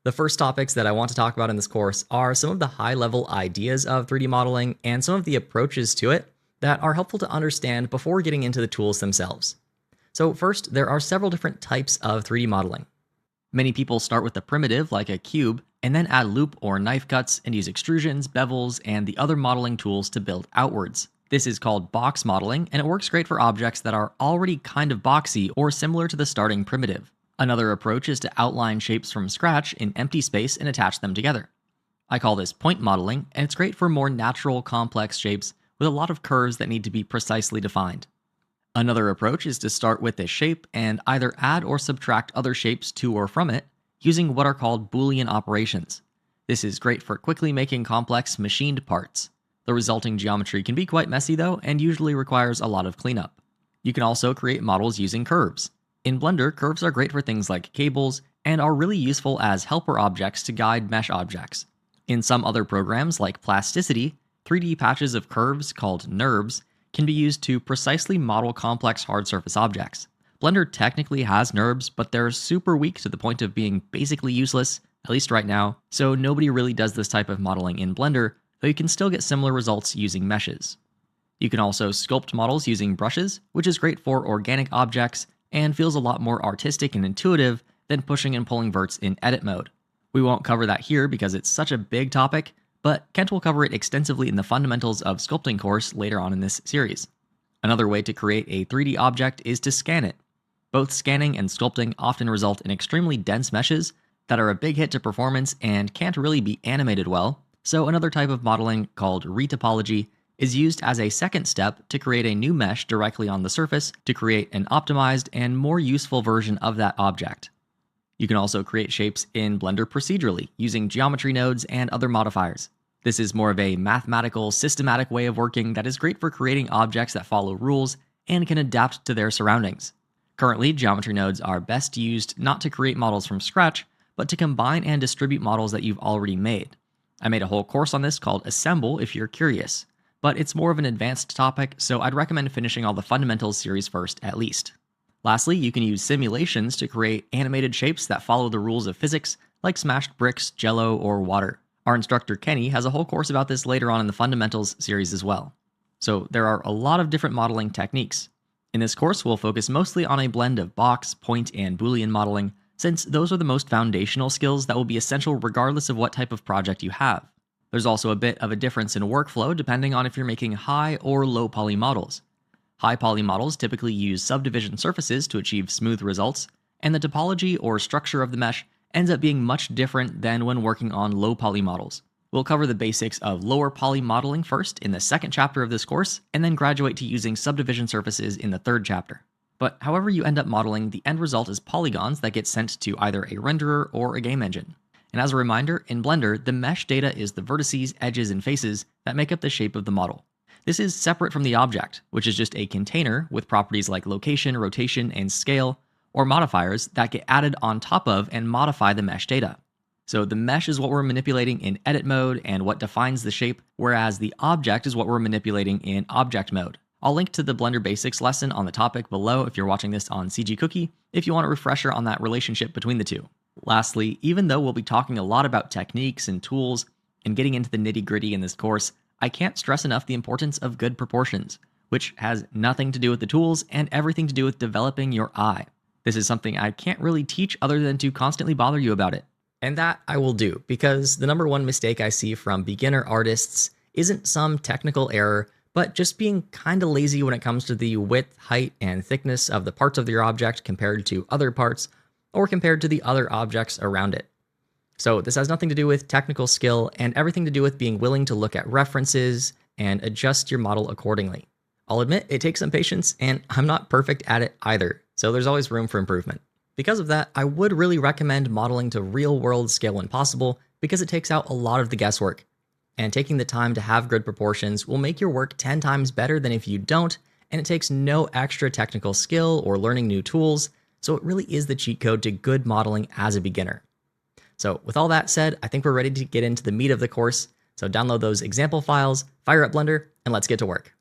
The first topics that I want to talk about in this course are some of the high-level ideas of 3D modeling and some of the approaches to it that are helpful to understand before getting into the tools themselves. So first, there are several different types of 3D modeling. Many people start with a primitive like a cube and then add loop or knife cuts and use extrusions, bevels, and the other modeling tools to build outwards. This is called box modeling, and it works great for objects that are already kind of boxy or similar to the starting primitive. Another approach is to outline shapes from scratch in empty space and attach them together. I call this point modeling, and it's great for more natural, complex shapes with a lot of curves that need to be precisely defined. Another approach is to start with a shape and either add or subtract other shapes to or from it using what are called Boolean operations. This is great for quickly making complex machined parts. The resulting geometry can be quite messy though, and usually requires a lot of cleanup. You can also create models using curves. In Blender, curves are great for things like cables and are really useful as helper objects to guide mesh objects. In some other programs like Plasticity, 3D patches of curves called NURBS can be used to precisely model complex hard surface objects. Blender technically has NURBS, but they're super weak to the point of being basically useless, at least right now, so nobody really does this type of modeling in Blender, though you can still get similar results using meshes. You can also sculpt models using brushes, which is great for organic objects and feels a lot more artistic and intuitive than pushing and pulling verts in edit mode. We won't cover that here because it's such a big topic, but Kent will cover it extensively in the Fundamentals of Sculpting course later on in this series. Another way to create a 3D object is to scan it. Both scanning and sculpting often result in extremely dense meshes that are a big hit to performance and can't really be animated well, so another type of modeling called retopology is used as a second step to create a new mesh directly on the surface to create an optimized and more useful version of that object. You can also create shapes in Blender procedurally, using geometry nodes and other modifiers. This is more of a mathematical, systematic way of working that is great for creating objects that follow rules and can adapt to their surroundings. Currently, geometry nodes are best used not to create models from scratch, but to combine and distribute models that you've already made. I made a whole course on this called Assemble if you're curious, but it's more of an advanced topic, so I'd recommend finishing all the Fundamentals series first at least. Lastly, you can use simulations to create animated shapes that follow the rules of physics, like smashed bricks, jello, or water. Our instructor Kenny has a whole course about this later on in the Fundamentals series as well. So there are a lot of different modeling techniques. In this course, we'll focus mostly on a blend of box, point, and Boolean modeling, since those are the most foundational skills that will be essential regardless of what type of project you have. There's also a bit of a difference in workflow depending on if you're making high or low poly models. High poly models typically use subdivision surfaces to achieve smooth results, and the topology or structure of the mesh ends up being much different than when working on low poly models. We'll cover the basics of lower poly modeling first in the second chapter of this course, and then graduate to using subdivision surfaces in the third chapter. But however you end up modeling, the end result is polygons that get sent to either a renderer or a game engine. And as a reminder, in Blender, the mesh data is the vertices, edges, and faces that make up the shape of the model. This is separate from the object, which is just a container with properties like location, rotation, and scale, or modifiers that get added on top of and modify the mesh data. So the mesh is what we're manipulating in edit mode and what defines the shape, whereas the object is what we're manipulating in object mode. I'll link to the Blender Basics lesson on the topic below if you're watching this on CG Cookie, if you want a refresher on that relationship between the two. Lastly, even though we'll be talking a lot about techniques and tools and getting into the nitty-gritty in this course, I can't stress enough the importance of good proportions, which has nothing to do with the tools and everything to do with developing your eye. This is something I can't really teach other than to constantly bother you about it. And that I will do, because the number one mistake I see from beginner artists isn't some technical error, but just being kinda lazy when it comes to the width, height, and thickness of the parts of your object compared to other parts, or compared to the other objects around it. So this has nothing to do with technical skill and everything to do with being willing to look at references and adjust your model accordingly. I'll admit it takes some patience, and I'm not perfect at it either, so there's always room for improvement. Because of that, I would really recommend modeling to real-world scale when possible, because it takes out a lot of the guesswork. And taking the time to have good proportions will make your work 10 times better than if you don't, and it takes no extra technical skill or learning new tools, so it really is the cheat code to good modeling as a beginner. So with all that said, I think we're ready to get into the meat of the course. So download those example files, fire up Blender, and let's get to work.